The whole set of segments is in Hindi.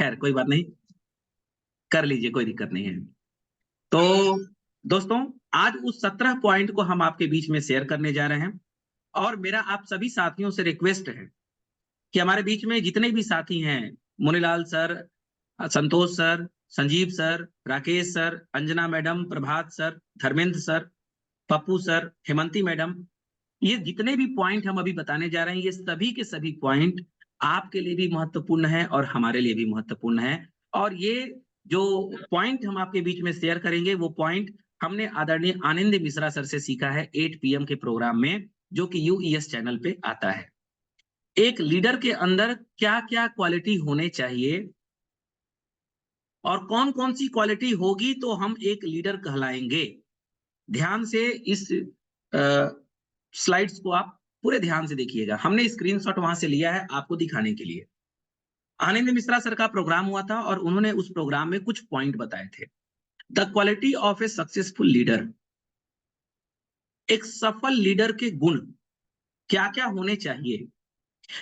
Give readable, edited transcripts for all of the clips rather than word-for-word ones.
खैर कोई बात नहीं, कर लीजिए, कोई दिक्कत नहीं है। तो दोस्तों, आज उस 17 पॉइंट को हम आपके बीच में शेयर करने जा रहे हैं, और मेरा आप सभी साथियों से रिक्वेस्ट है कि हमारे बीच में जितने भी साथी हैं, Munilal sir, Santosh sir, Sanjeev sir, Rakesh sir, Anjana madam, Prabhat sir, Dharmendra sir, Pappu sir, Hemanti madam, ये जितने भी पॉइंट हम अभी बताने जा रहे हैं, ये सभी के सभी पॉइंट आपके लिए भी महत्वपूर्ण है और हमारे लिए भी महत्वपूर्ण है। और ये जो पॉइंट हम आपके बीच में शेयर करेंगे, वो पॉइंट हमने आदरणीय आनंद मिश्रा सर से सीखा है 8 PM के प्रोग्राम में, जो कि यूईएस चैनल पे आता है। एक लीडर के अंदर क्या क्या क्वालिटी होने चाहिए और कौन कौन सी क्वालिटी होगी तो हम एक लीडर कहलाएंगे। ध्यान से इस स्लाइड्स को आप पूरे ध्यान से देखिएगा। हमने स्क्रीनशॉट वहां से लिया है आपको दिखाने के लिए। आनंद मिश्रा सर का प्रोग्राम हुआ था और उन्होंने उस प्रोग्राम में कुछ पॉइंट बताए थे। The quality of A successful leader, एक सफल लीडर के गुण क्या क्या होने चाहिए।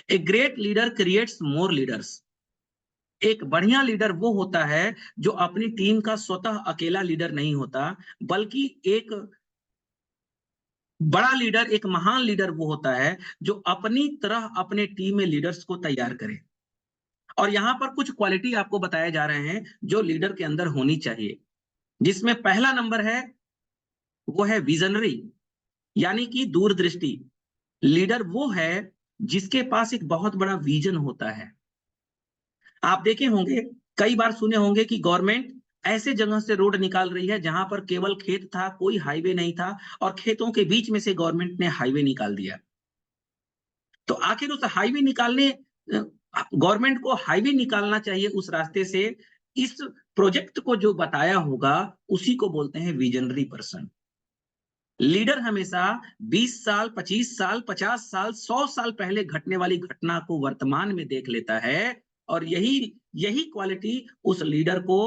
A great leader creates more leaders, एक बढ़िया लीडर वो होता है जो अपनी टीम का स्वतः अकेला लीडर नहीं होता, बल्कि एक बड़ा लीडर, एक महान लीडर वो होता है जो अपनी तरह अपने टीम में लीडर्स को तैयार करे। और यहां पर कुछ क्वालिटी आपको बताए जा रहे हैं जो लीडर के अंदर होनी चाहिए, जिसमें पहला नंबर है, वो है विजनरी, यानी कि दूरदृष्टि। लीडर वो है जिसके पास एक बहुत बड़ा विजन होता है। आप देखे होंगे, कई बार सुने होंगे कि गवर्नमेंट ऐसे जगह से रोड निकाल रही है जहां पर केवल खेत था, कोई हाईवे नहीं था, और खेतों के बीच में से गवर्नमेंट ने हाईवे निकाल दिया। तो आखिर उस हाईवे निकालने, गवर्नमेंट को हाईवे निकालना चाहिए उस रास्ते से, इस प्रोजेक्ट को जो बताया होगा उसी को बोलते हैं विजनरी पर्सन। लीडर हमेशा 20 साल, 25 साल, 50 साल, 100 साल पहले घटने वाली घटना को वर्तमान में देख लेता है, और यही यही क्वालिटी उस लीडर को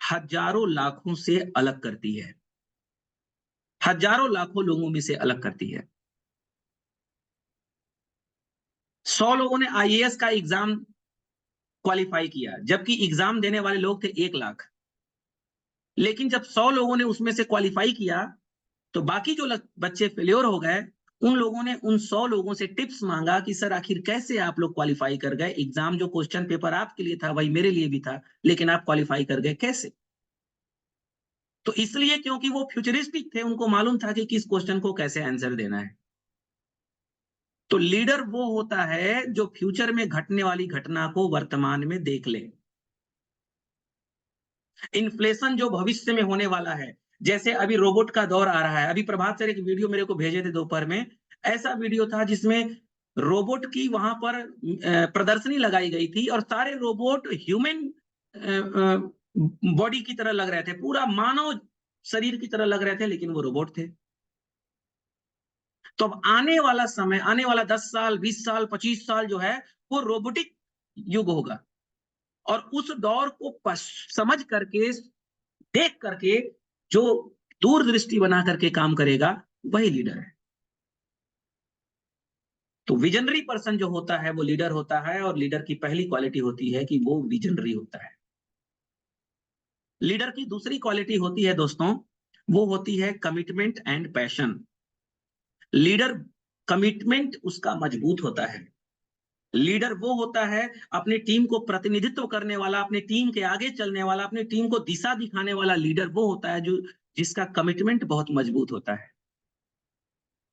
हजारों लाखों से अलग करती है, हजारों लाखों लोगों में से अलग करती है। 100 लोगों ने आईएएस का एग्जाम क्वालिफाई किया, जबकि एग्जाम देने वाले लोग थे 1 लाख। लेकिन जब 100 लोगों ने उसमें से क्वालिफाई किया, तो बाकी जो बच्चे फेल्योर हो गए, उन लोगों ने उन 100 लोगों से टिप्स मांगा कि सर आखिर कैसे आप लोग क्वालिफाई कर गए, एग्जाम जो क्वेश्चन पेपर आपके लिए था वही मेरे लिए भी था, लेकिन आप क्वालिफाई कर गए कैसे। तो इसलिए क्योंकि वो फ्यूचरिस्टिक थे, उनको मालूम था कि किस क्वेश्चन को कैसे आंसर देना है। तो लीडर वो होता है जो फ्यूचर में घटने वाली घटना को वर्तमान में देख ले। इन्फ्लेशन जो भविष्य में होने वाला है, जैसे अभी रोबोट का दौर आ रहा है। अभी प्रभात सर एक वीडियो मेरे को भेजे थे दोपहर में, ऐसा वीडियो था जिसमें रोबोट की वहां पर प्रदर्शनी लगाई गई थी, और सारे रोबोट ह्यूमन बॉडी की तरह लग रहे थे, पूरा मानव शरीर की तरह लग रहे थे, लेकिन वो रोबोट थे। तो अब आने वाला समय, आने वाला 10 साल, 20 साल, 25 साल जो है, वो रोबोटिक युग होगा। और उस दौर को समझ करके, देख करके, जो दूरदृष्टि बना करके काम करेगा, वही लीडर है। तो विजनरी पर्सन जो होता है वो लीडर होता है, और लीडर की पहली क्वालिटी होती है कि वो विजनरी होता है। लीडर की दूसरी क्वालिटी होती है दोस्तों, वो होती है commitment and passion. Leader, commitment उसका मजबूत होता है। लीडर वो होता है अपनी टीम को प्रतिनिधित्व करने वाला, अपनी टीम के आगे चलने वाला, अपनी टीम को दिशा दिखाने वाला। लीडर वो होता है जो जिसका कमिटमेंट बहुत मजबूत होता है,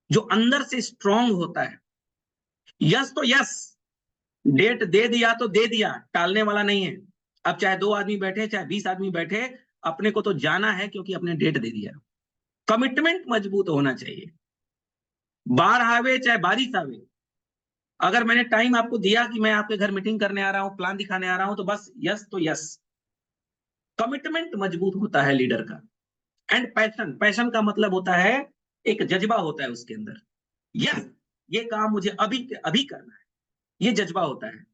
जो अंदर से स्ट्रांग होता है। यस तो यस, डेट दे दिया तो दे दिया, टालने वाला नहीं है। अब चाहे 2 आदमी बैठे, चाहे 20 आदमी बैठे, अपने को तो जाना है, क्योंकि अपने डेट दे दिया। कमिटमेंट मजबूत होना चाहिए। बाढ़ आवे चाहे बारिश आवे, अगर मैंने टाइम आपको दिया कि मैं आपके घर मीटिंग करने आ रहा हूं, प्लान दिखाने आ रहा हूं, तो बस यस तो यस। कमिटमेंट मजबूत होता है लीडर का। एंड पैशन, पैशन का मतलब होता है एक जज्बा होता है उसके अंदर। यस, ये काम मुझे अभी अभी करना है, ये जज्बा होता है।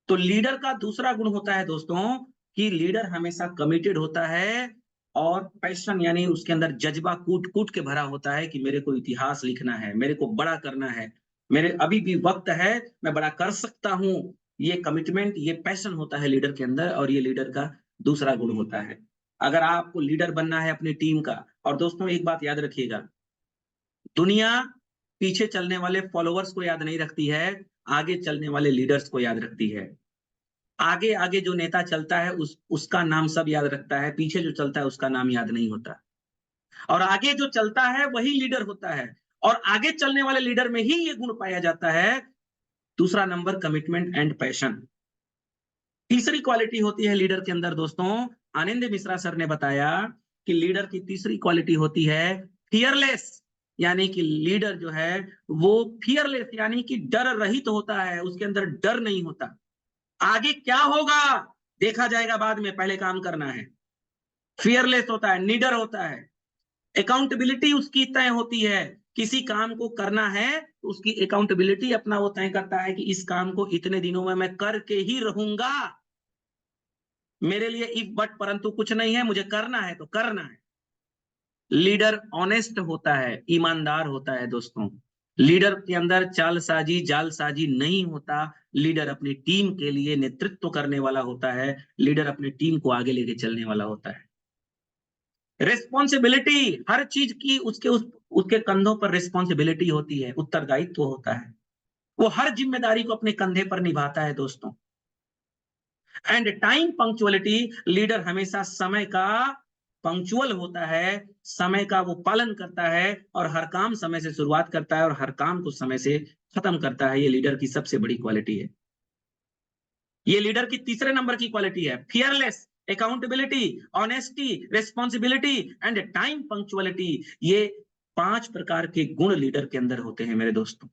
तो लीडर का दूसरा गुण होता है दोस्तों, कि लीडर हमेशा कमिटेड होता है, और पैशन यानी उसके अंदर जज्बा कूट कूट के भरा होता है कि मेरे को इतिहास लिखना है, मेरे को बड़ा करना है, मेरे अभी भी वक्त है, मैं बड़ा कर सकता हूं। ये कमिटमेंट, ये पैशन होता है लीडर के अंदर, और ये लीडर का दूसरा गुण होता है। अगर आपको लीडर बनना है अपनी टीम का, और दोस्तों एक बात याद रखिएगा, दुनिया पीछे चलने वाले फॉलोवर्स को याद नहीं रखती है, आगे चलने वाले लीडर्स को याद रखती है। आगे आगे जो नेता चलता है उसका नाम सब याद रखता है, पीछे जो चलता है उसका नाम याद नहीं होता। और आगे जो चलता है वही लीडर होता है, और आगे चलने वाले लीडर में ही ये गुण पाया जाता है। दूसरा नंबर, कमिटमेंट एंड पैशन। तीसरी क्वालिटी होती है लीडर के अंदर दोस्तों, आनंद मिश्रा सर ने बताया कि लीडर की तीसरी क्वालिटी होती है फियरलेस। यानी कि लीडर जो है वो फियरलेस यानी कि डर रहित होता है, उसके अंदर डर नहीं होता। आगे क्या होगा देखा जाएगा बाद में, पहले काम करना है। फियरलेस होता है, निडर होता है। अकाउंटेबिलिटी उसकी तय होती है, किसी काम को करना है तो उसकी अकाउंटेबिलिटी अपना वो तय करता है कि इस काम को इतने दिनों में मैं करके ही रहूंगा। मेरे लिए इफ बट परंतु कुछ नहीं है, मुझे करना है तो करना है। लीडर ऑनेस्ट होता है, ईमानदार होता है दोस्तों। लीडर के अंदर चालसाजी जालसाजी नहीं होता। लीडर अपनी टीम के लिए नेतृत्व करने वाला होता है, लीडर अपनी टीम को आगे लेके चलने वाला होता है। रिस्पॉन्सिबिलिटी, हर चीज की उसके कंधों पर रिस्पॉन्सिबिलिटी होती है, उत्तरदायित्व होता है। वो हर जिम्मेदारी को अपने कंधे पर निभाता है दोस्तों। एंड टाइम पंक्चुअलिटी, लीडर हमेशा समय का पंक्चुअल होता है, समय का वो पालन करता है, और हर काम समय से शुरुआत करता है और हर काम को समय से खत्म करता है। ये लीडर की सबसे बड़ी क्वालिटी है। ये लीडर की तीसरे नंबर की क्वालिटी है, fearless, accountability, honesty, responsibility and time punctuality. ये 5 प्रकार के गुण लीडर के अंदर होते हैं मेरे दोस्तों।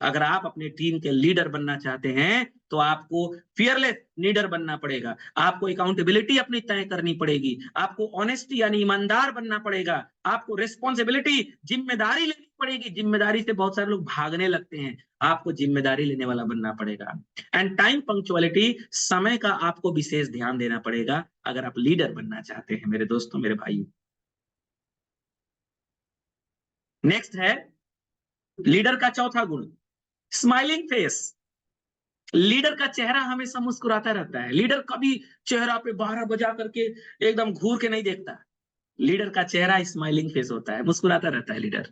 अगर आप अपने टीम के लीडर बनना चाहते हैं तो आपको फियरलेस लीडर बनना पड़ेगा, आपको अकाउंटेबिलिटी अपनी तय करनी पड़ेगी, आपको ऑनेस्टी यानी ईमानदार बनना पड़ेगा, आपको रिस्पॉन्सिबिलिटी जिम्मेदारी लेनी पड़ेगी। जिम्मेदारी से बहुत सारे लोग भागने लगते हैं, आपको जिम्मेदारी लेने वाला बनना पड़ेगा। एंड टाइम पंक्चुअलिटी, समय का आपको विशेष ध्यान देना पड़ेगा अगर आप लीडर बनना चाहते हैं मेरे दोस्तों, मेरे भाइयों। नेक्स्ट है लीडर का चौथा गुण, स्माइलिंग फेस। लीडर का चेहरा हमेशा मुस्कुराता रहता है। लीडर कभी चेहरा पे 12 बजा करके एकदम घूर के नहीं देखता। लीडर का चेहरा स्माइलिंग फेस होता है, मुस्कुराता रहता है लीडर।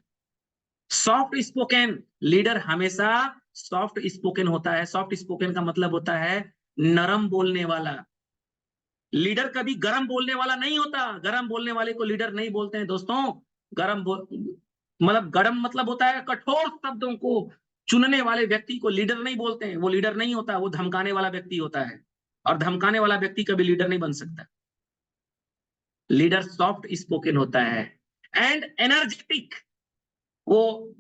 सॉफ्ट स्पोकन, लीडर हमेशा सॉफ्ट स्पोकन होता है। सॉफ्ट स्पोकन का मतलब होता है नरम बोलने वाला। लीडर कभी गरम बोलने वाला नहीं होता, गरम बोलने वाले को लीडर नहीं बोलते हैं दोस्तों। गरम मतलब गरम मतलब होता है कठोर शब्दों को चुनने वाले व्यक्ति को लीडर नहीं बोलते हैं, वो लीडर नहीं होता, वो धमकाने वाला व्यक्ति होता है। और धमकाने वाला व्यक्ति कभी लीडर नहीं बन सकता। लीडर सॉफ्ट स्पोकन होता है। एंड एनर्जेटिक, वो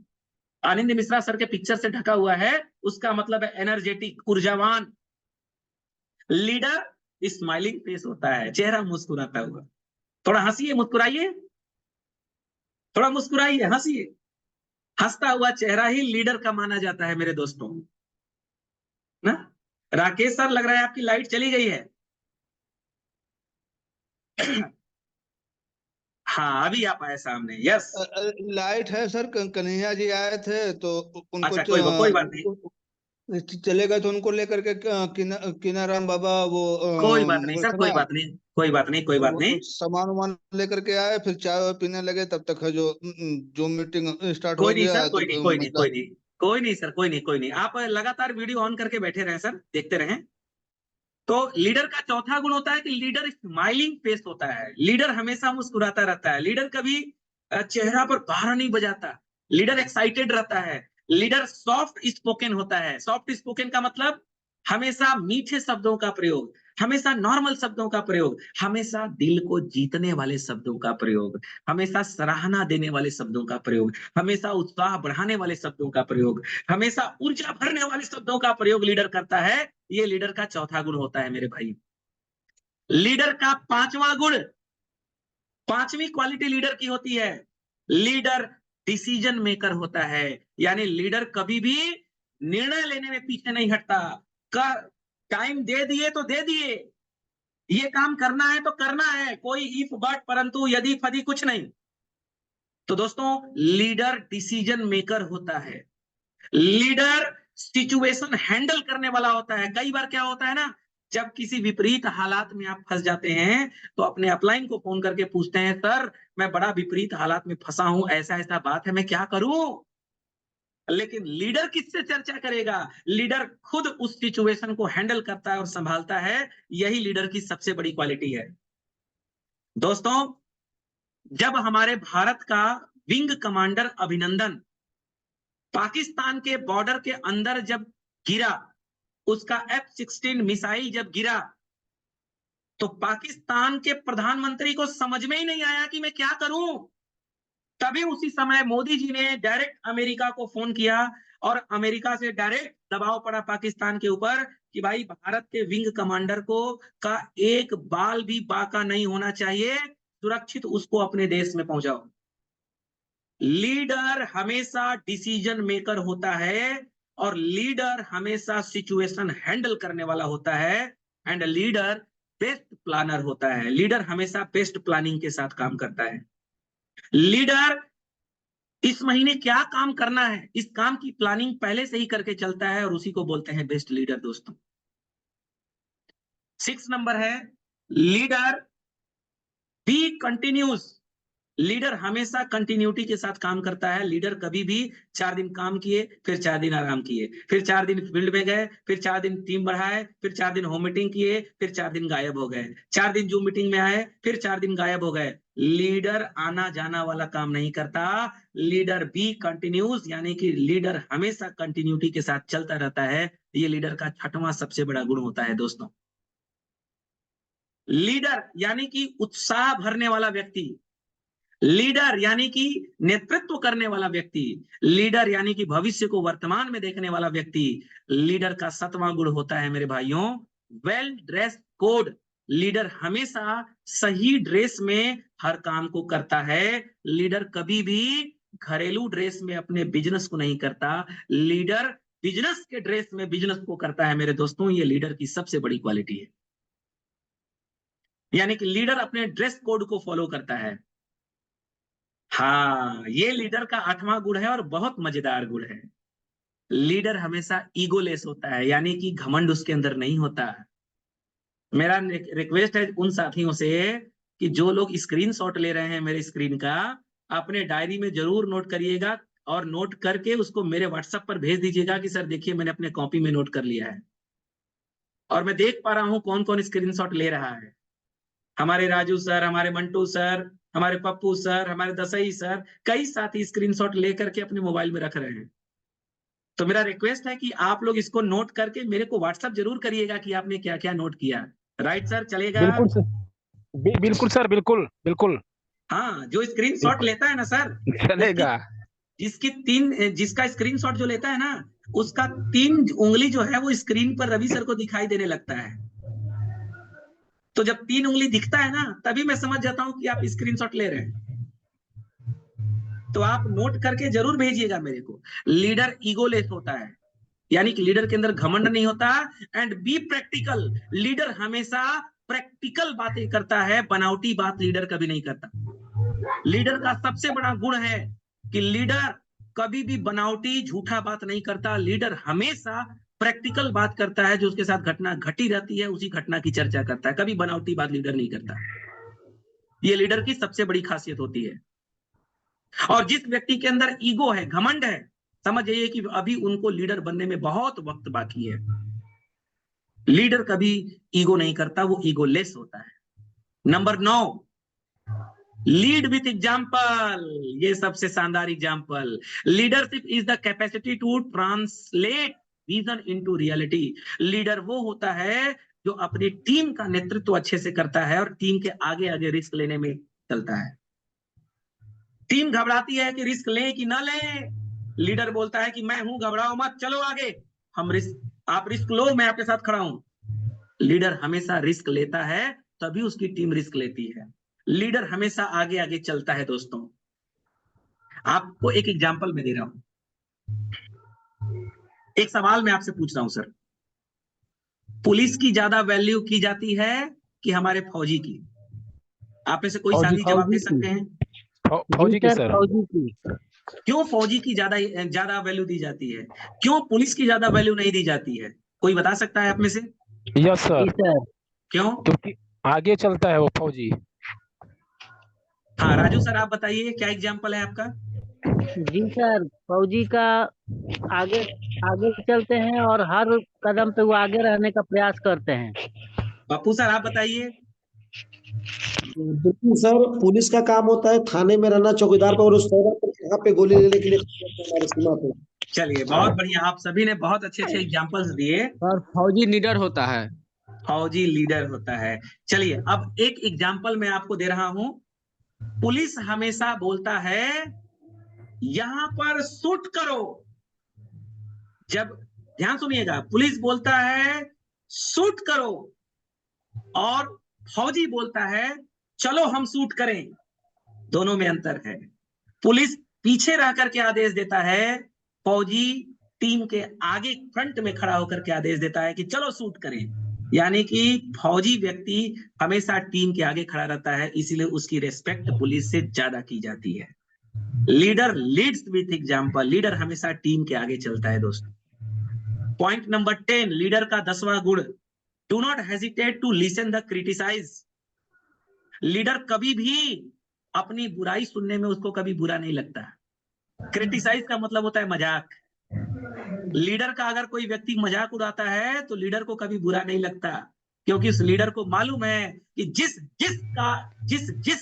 आनंद मिश्रा सर के पिक्चर से ढका हुआ है, उसका मतलब है एनर्जेटिक, ऊर्जावान। लीडर स्माइलिंग फेस होता है, चेहरा मुस्कुराता हुआ। थोड़ा हंसिए, मुस्कुराइए, थोड़ा मुस्कुराइए, हंसिए। हंसता हुआ चेहरा ही लीडर का माना जाता है मेरे दोस्तों ना। राकेश सर, लग रहा है आपकी लाइट चली गई है। हाँ, अभी आप आए सामने, यस। लाइट है सर, कन्हैया जी आए थे तो उनको अच्छा, कोई बात नहीं, चले गए तो उनको लेकर के कीनाराम बाबा वो कोई बात नहीं सर, था कोई ना, बात नहीं, कोई बात नहीं, कोई बात वो नहीं। सामान वामान लेकर के आए, फिर चाय वाय पीने लगे, तब तक है जो मीटिंग स्टार्ट कोई हो नहीं सर, गया कोई तो नहीं, कोई नहीं, मतलब। कोई नहीं, कोई नहीं सर, कोई नहीं, कोई नहीं। आप लगातार वीडियो ऑन करके बैठे रहे सर, देखते रहें। तो लीडर का चौथा गुण होता है कि लीडर स्माइलिंग फेस होता है। लीडर हमेशा मुस्कुराता रहता है। लीडर कभी चेहरा पर बाहर नहीं बजाता। लीडर एक्साइटेड रहता है। लीडर सॉफ्ट स्पोकन होता है। सॉफ्ट स्पोकन का मतलब हमेशा मीठे शब्दों का प्रयोग, हमेशा नॉर्मल शब्दों का प्रयोग, हमेशा दिल को जीतने वाले शब्दों का प्रयोग, हमेशा सराहना देने वाले शब्दों का प्रयोग, हमेशा उत्साह बढ़ाने वाले शब्दों का प्रयोग, हमेशा ऊर्जा भरने वाले शब्दों का प्रयोग लीडर करता है। ये लीडर का चौथा गुण होता है मेरे भाई। लीडर का पांचवा गुण, पांचवी क्वालिटी लीडर की होती है, लीडर डिसीजन मेकर होता है। यानी लीडर कभी भी निर्णय लेने में पीछे नहीं हटता। टाइम दे दिए तो दे दिए, ये काम करना है तो करना है, कोई इफ बट परंतु यदि फदी कुछ नहीं। तो दोस्तों लीडर डिसीजन मेकर होता है। लीडर सिचुएशन हैंडल करने वाला होता है। कई बार क्या होता है ना, जब किसी विपरीत हालात में आप फंस जाते हैं तो अपने अपलाइन को फोन करके पूछते हैं, सर मैं बड़ा विपरीत हालात में फंसा हूं, ऐसा ऐसा बात है, मैं क्या करूं। लेकिन लीडर किससे चर्चा करेगा? लीडर खुद उस सिचुएशन को हैंडल करता है और संभालता है। यही लीडर की सबसे बड़ी क्वालिटी है। दोस्तों, जब हमारे भारत का विंग कमांडर अभिनंदन पाकिस्तान के बॉर्डर के अंदर जब गिरा, उसका F-16 मिसाइल जब गिरा, तो पाकिस्तान के प्रधानमंत्री को समझ में ही नहीं आया कि मैं क्या करूं। तभी उसी समय मोदी जी ने डायरेक्ट अमेरिका को फोन किया और अमेरिका से डायरेक्ट दबाव पड़ा पाकिस्तान के ऊपर कि भाई भारत के विंग कमांडर को का एक बाल भी बाका नहीं होना चाहिए, सुरक्षित उसको अपने देश में पहुंचाओ। लीडर हमेशा डिसीजन मेकर होता है और लीडर हमेशा सिचुएशन हैंडल करने वाला होता है। एंड लीडर बेस्ट प्लानर होता है। लीडर हमेशा बेस्ट प्लानिंग के साथ काम करता है। लीडर इस महीने क्या काम करना है, इस काम की प्लानिंग पहले से ही करके चलता है और उसी को बोलते हैं बेस्ट लीडर। दोस्तों, 6 नंबर है लीडर बी कंटिन्यूस। लीडर हमेशा कंटिन्यूटी के साथ काम करता है। लीडर कभी भी 4 दिन काम किए, फिर 4 दिन आराम किए, फिर 4 दिन फील्ड में गए, फिर 4 दिन टीम बढ़ाए, फिर 4 दिन होम मीटिंग किए, फिर 4 दिन गायब हो गए, 4 दिन जूम मीटिंग में आए, फिर 4 दिन गायब हो गए। लीडर आना जाना वाला काम नहीं करता। लीडर बी कंटिन्यूस, यानी कि लीडर हमेशा कंटिन्यूटी के साथ चलता रहता है। ये लीडर का 6वां सबसे बड़ा गुण होता है। दोस्तों, लीडर यानी कि उत्साह भरने वाला व्यक्ति, लीडर यानी कि नेतृत्व करने वाला व्यक्ति, लीडर यानी कि भविष्य को वर्तमान में देखने वाला व्यक्ति। लीडर का 7वां गुण होता है मेरे भाइयों, वेल ड्रेस कोड। लीडर हमेशा सही ड्रेस में हर काम को करता है। लीडर कभी भी घरेलू ड्रेस में अपने बिजनेस को नहीं करता। लीडर बिजनेस के ड्रेस में बिजनेस को करता है। मेरे दोस्तों, ये लीडर की सबसे बड़ी क्वालिटी है। यानी कि लीडर अपने ड्रेस कोड को फॉलो करता है। हाँ, ये लीडर का 8वां गुण है और बहुत मजेदार गुण है। लीडर हमेशा ईगोलेस होता है, यानी कि घमंड उसके अंदर नहीं होता। मेरा रिक्वेस्ट है उन साथियों से कि जो लोग स्क्रीनशॉट ले रहे हैं मेरे स्क्रीन का, अपने डायरी में जरूर नोट करिएगा और नोट करके उसको मेरे व्हाट्सएप पर भेज दीजिएगा कि सर देखिए मैंने अपने कॉपी में नोट कर लिया है। और मैं देख पा रहा हूं कौन कौन स्क्रीनशॉट ले रहा है। हमारे राजू सर, हमारे मंटू सर, हमारे पप्पू सर, हमारे दसई सर, कई साथी स्क्रीनशॉट लेकर के अपने मोबाइल में रख रहे हैं। तो मेरा रिक्वेस्ट है कि आप लोग इसको नोट करके मेरे को व्हाट्सएप जरूर करिएगा कि आपने क्या क्या नोट किया। राइट सर, चलेगा? बिल्कुल सर, बिल्कुल सर, बिल्कुल बिल्कुल। हाँ, जो स्क्रीनशॉट लेता है ना सर, चलेगा। जिसका स्क्रीनशॉट जो लेता है ना, उसका 3 उंगली जो है वो स्क्रीन पर रवि सर को दिखाई देने लगता है। तो जब 3 उंगली दिखता है ना, तभी मैं समझ जाता हूं कि आप स्क्रीनशॉट ले रहे हैं। तो आप नोट करके जरूर भेजिएगा मेरे को। लीडर ईगोलेस होता है, यानी कि लीडर के अंदर घमंड नहीं होता। एंड बी प्रैक्टिकल, लीडर हमेशा प्रैक्टिकल बातें करता है, बनावटी बात लीडर कभी नहीं करता। लीडर का सबसे बड़ा गुण है कि लीडर कभी भी बनावटी झूठा बात नहीं करता। लीडर हमेशा प्रैक्टिकल बात करता है, जो उसके साथ घटना घटी रहती है उसी घटना की चर्चा करता है। कभी बनावटी बात लीडर नहीं करता। ये लीडर की सबसे बड़ी खासियत होती है। और जिस व्यक्ति के अंदर ईगो है, घमंड है, समझ जाइए कि अभी उनको लीडर बनने में बहुत वक्त बाकी है। लीडर कभी ईगो नहीं करता, वो ईगोलेस होता है। Number 9, lead with example. ये सबसे शानदार example. Leadership is the capacity to translate vision into reality. Leader वो होता है जो अपनी टीम का नेतृत्व अच्छे से करता है और टीम के आगे आगे रिस्क लेने में चलता है। टीम घबराती है कि रिस्क लें कि ना लें, लीडर बोलता है कि मैं हूं, घबराओ मत, चलो आगे, आप रिस्क लो, मैं आपके साथ खड़ा हूं। लीडर हमेशा रिस्क लेता है, तभी उसकी टीम रिस्क लेती है। लीडर हमेशा आगे आगे चलता है। दोस्तों, आपको एक एग्जांपल मैं दे रहा हूं। एक सवाल मैं आपसे पूछ रहा हूं सर, पुलिस की ज्यादा वैल्यू की जाती है कि हमारे फौजी की? आप में से कोई साथी जवाब दे सकते हैं? फौजी की सर। फौजी की। क्यों फौजी की ज्यादा वैल्यू दी जाती है, क्यों पुलिस की ज्यादा वैल्यू नहीं दी जाती है? कोई बता सकता है आप में से? यस जी सर, सर। क्यों? क्योंकि आगे चलता है वो फौजी। हाँ राजू सर, आप बताइए क्या एग्जाम्पल है आपका? जी सर, फौजी का आगे आगे चलते हैं और हर कदम पे वो आगे रहने का प्रयास करते हैं। पप्पू सर आप बताइए। देखिए सर, पुलिस का काम होता है थाने में रहना, चौकीदार पर, और उस तरह पर यहाँ पे गोली लेने के लिए हमारे सीमा पे। चलिए बहुत बढ़िया, आप सभी ने बहुत अच्छे अच्छे एग्जाम्पल्स दिए। और फौजी लीडर होता है। फौजी लीडर होता है। चलिए अब एक एग्जाम्पल मैं आपको दे रहा हूं। पुलिस हमेशा बोलता है यहां पर शूट करो। जब ध्यान सुनिएगा, पुलिस बोलता है शूट करो और फौजी बोलता है चलो हम शूट करें। दोनों में अंतर है। पुलिस पीछे रह करके आदेश देता है, फौजी टीम के आगे फ्रंट में खड़ा होकर के आदेश देता है कि चलो शूट करें। यानी कि फौजी व्यक्ति हमेशा टीम के आगे खड़ा रहता है, इसीलिए उसकी रेस्पेक्ट पुलिस से ज्यादा की जाती है। Leader leads with example. Leader हमेशा टीम के आगे चलता है दोस्तों। पॉइंट नंबर 10, लीडर का 10वां गुण, do not hesitate to listen the criticise. Leader कभी भी अपनी बुराई सुनने में उसको कभी बुरा नहीं लगता। क्रिटिसाइज का मतलब होता है मजाक। लीडर का अगर कोई व्यक्ति मजाक उड़ाता है तो लीडर को कभी बुरा नहीं लगता, क्योंकि उस लीडर को मालूम है कि जिस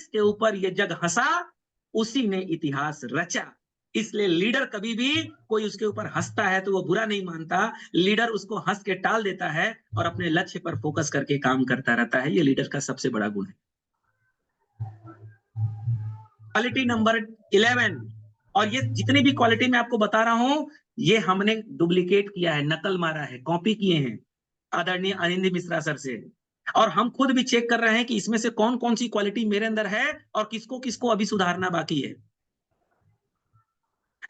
के ऊपर ये जग हंसा उसी ने इतिहास रचा। इसलिए लीडर कभी भी कोई उसके ऊपर हंसता है तो वो बुरा नहीं मानता, लीडर उसको हंस के टाल देता है और अपने लक्ष्य पर फोकस करके काम करता रहता है। ये लीडर का सबसे बड़ा गुण है। क्वालिटी नंबर 11, और ये जितनी भी क्वालिटी मैं आपको बता रहा हूं ये हमने डुप्लीकेट किया है, नकल मारा है, कॉपी किए हैं आदरणीय अनिंद मिश्रा सर से, और हम खुद भी चेक कर रहे हैं कि इसमें से कौन कौन सी क्वालिटी मेरे अंदर है और किसको किसको अभी सुधारना बाकी है।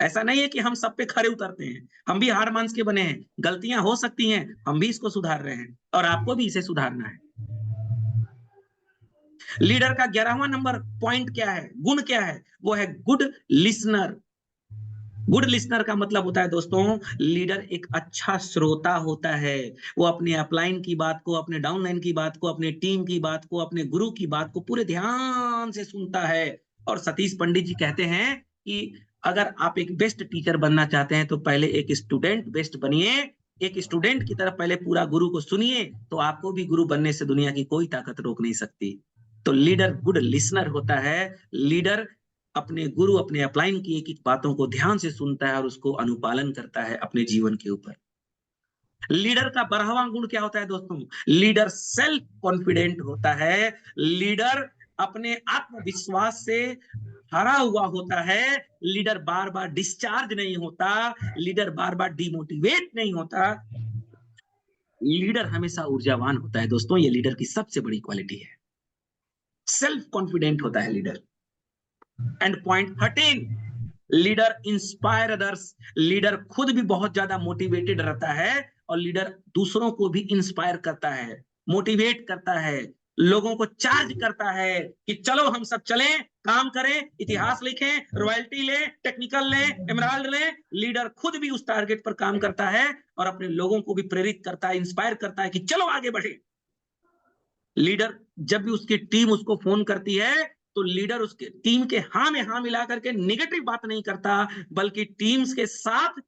ऐसा नहीं है कि हम सब पे खरे उतरते हैं, हम भी हाड़ मांस के बने हैं, गलतियां हो सकती हैं, हम भी इसको सुधार रहे हैं और आपको भी इसे सुधारना है। लीडर का 11वां नंबर पॉइंट क्या है, गुण क्या है? वो है गुड लिसनर। गुड लिसनर का मतलब होता है दोस्तों, लीडर एक अच्छा श्रोता होता है। वो अपने अपलाइन की बात को, अपने डाउनलाइन की बात को, अपने टीम की बात को, अपने गुरु की बात को पूरे ध्यान से सुनता है। और सतीश पंडित जी कहते हैं कि अगर आप एक बेस्ट टीचर बनना चाहते हैं तो पहले एक स्टूडेंट बेस्ट बनिए। एक स्टूडेंट की तरफ पहले पूरा गुरु को सुनिए, तो आपको भी गुरु बनने से दुनिया की कोई ताकत रोक नहीं सकती। तो लीडर गुड लिसनर होता है। लीडर अपने गुरु, अपने अपलाइन की एक एक बातों को ध्यान से सुनता है और उसको अनुपालन करता है अपने जीवन के ऊपर। लीडर का 12वां गुण क्या होता है दोस्तों? लीडर सेल्फ कॉन्फिडेंट होता है। लीडर अपने आत्मविश्वास से भरा हुआ होता है। लीडर बार बार डिस्चार्ज नहीं होता, लीडर बार बार डिमोटिवेट नहीं होता, लीडर हमेशा ऊर्जावान होता है दोस्तों। ये लीडर की सबसे बड़ी क्वालिटी है, सेल्फ कॉन्फिडेंट होता है leader. And point 13, leader inspire others. Leader खुद भी बहुत ज्यादा मोटिवेटेड रहता है और लीडर दूसरों को भी इंस्पायर करता है, मोटिवेट करता है, लोगों को चार्ज करता है कि चलो हम सब चलें, काम करें, इतिहास लिखें, रॉयल्टी लें, टेक्निकल लें, एमराल्ड लें। लीडर खुद भी उस टारगेट पर काम करता है और अपने लोगों को भी प्रेरित करता है, इंस्पायर करता है कि चलो आगे बढ़े। लीडर जब भी उसकी टीम उसको फोन करती है तो लीडर उसके टीम के हाँ में हाँ मिला करके नेगेटिव बात नहीं करता, बल्कि टीम्स के साथ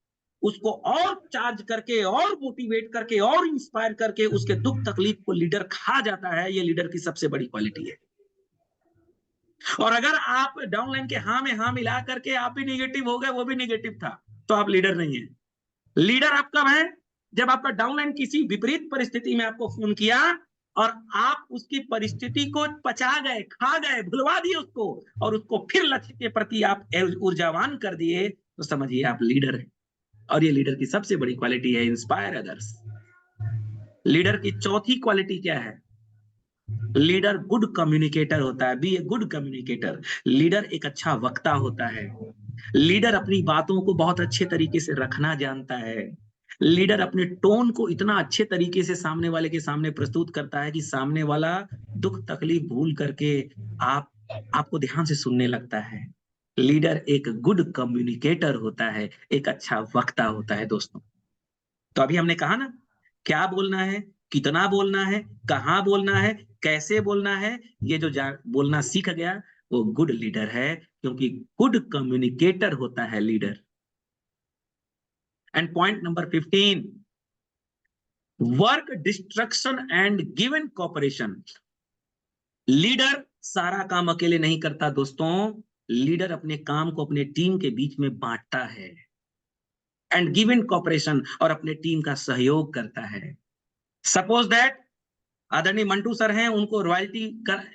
उसको और चार्ज करके और मोटिवेट करके और इंस्पायर करके उसके दुख तकलीफ को लीडर खा जाता है। ये लीडर की सबसे बड़ी क्वालिटी है। और अगर आप डाउनलाइन के हाँ में हाँ मिला करके आप भी निगेटिव हो गए, वो भी निगेटिव था, तो आप लीडर नहीं है। लीडर आप कब है? जब आपका डाउनलाइन किसी विपरीत परिस्थिति में आपको फोन किया और आप उसकी परिस्थिति को पचा गए, खा गए, भुलवा दिए उसको, और उसको फिर लक्ष्य के प्रति आप ऊर्जावान कर दिए, तो समझिए आप लीडर हैं। और ये लीडर की सबसे बड़ी क्वालिटी है, इंस्पायर अदर्स। लीडर की चौथी क्वालिटी क्या है? लीडर गुड कम्युनिकेटर होता है। Be a good communicator. Leader एक अच्छा वक्ता होता है। लीडर अपनी बातों को बहुत अच्छे तरीके से रखना जानता है। लीडर अपने टोन को इतना अच्छे तरीके से सामने वाले के सामने प्रस्तुत करता है कि सामने वाला दुख तकलीफ भूल करके आपको ध्यान से सुनने लगता है। लीडर एक गुड कम्युनिकेटर होता है, एक अच्छा वक्ता होता है दोस्तों। तो अभी हमने कहा ना, क्या बोलना है, कितना बोलना है, कहाँ बोलना है, कैसे बोलना है, ये जो बोलना सीख गया वो गुड लीडर है, क्योंकि गुड कम्युनिकेटर होता है leader. And point number 15, work destruction and given cooperation. Leader सारा काम अकेले नहीं करता दोस्तों, लीडर अपने काम को अपने टीम के बीच में बांटता है, एंड गिवन कॉपरेशन, और अपने टीम का सहयोग करता है। सपोज दैट आदरणीय मंटू सर हैं, उनको रॉयल्टी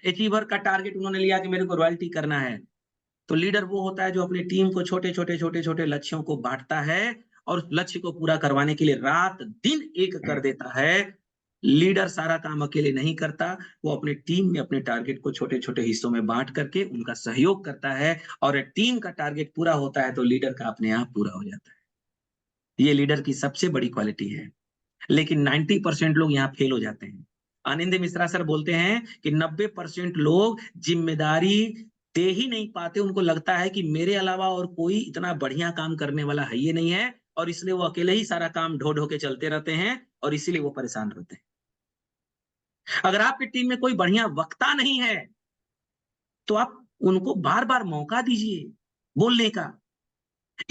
अचीवर का टारगेट उन्होंने लिया कि मेरे को रॉयल्टी करना है, तो लीडर वो होता है जो अपनी टीम को छोटे छोटे छोटे छोटे लक्ष्यों को बांटता है और उस लक्ष्य को पूरा करवाने के लिए रात दिन एक कर देता है। लीडर सारा काम अकेले नहीं करता, वो अपने टीम में अपने टारगेट को छोटे छोटे हिस्सों में बांट करके उनका सहयोग करता है, और टीम का टारगेट पूरा होता है तो लीडर का अपने आप पूरा हो जाता है। ये लीडर की सबसे बड़ी क्वालिटी है, लेकिन 90% लोग यहाँ फेल हो जाते हैं। आनंद मिश्रा सर बोलते हैं कि 90% लोग जिम्मेदारी दे ही नहीं पाते, उनको लगता है कि मेरे अलावा और कोई इतना बढ़िया काम करने वाला है ये नहीं है, और इसलिए वो अकेले ही सारा काम ढो ढो के चलते रहते हैं, और इसीलिए वो परेशान रहते हैं। अगर आपकी टीम में कोई बढ़िया वक्ता नहीं है तो आप उनको बार बार मौका दीजिए बोलने का।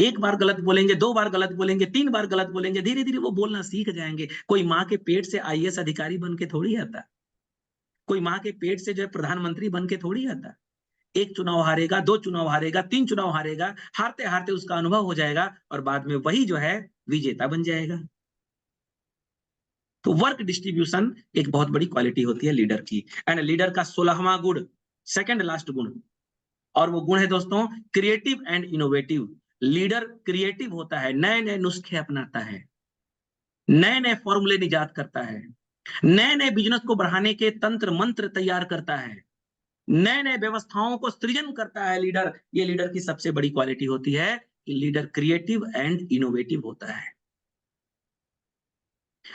एक बार गलत बोलेंगे, 2 बार गलत बोलेंगे, 3 बार गलत बोलेंगे, धीरे धीरे वो बोलना सीख जाएंगे। कोई माँ के पेट से आईएएस अधिकारी बन के थोड़ी आता, कोई माँ के पेट से जो है प्रधानमंत्री बन के थोड़ी आता। एक चुनाव हारेगा, 2 चुनाव हारेगा, 3 चुनाव हारेगा, हारते हारते उसका अनुभव हो जाएगा और बाद में वही जो है विजेता बन जाएगा। तो वर्क डिस्ट्रीब्यूशन एक बहुत बड़ी क्वालिटी होती है लीडर की। एंड लीडर का 16वां गुण, सेकंड लास्ट गुण, और वो गुण है दोस्तों creative and innovative. Leader creative होता है, नए नए नुस्खे अपनाता है, नए नए फॉर्मूले निजात करता है, नए नए बिजनेस को बढ़ाने के तंत्र मंत्र तैयार करता है, नए नए व्यवस्थाओं को सृजन करता है लीडर। ये लीडर की सबसे बड़ी क्वालिटी होती है कि लीडर क्रिएटिव एंड इनोवेटिव होता है।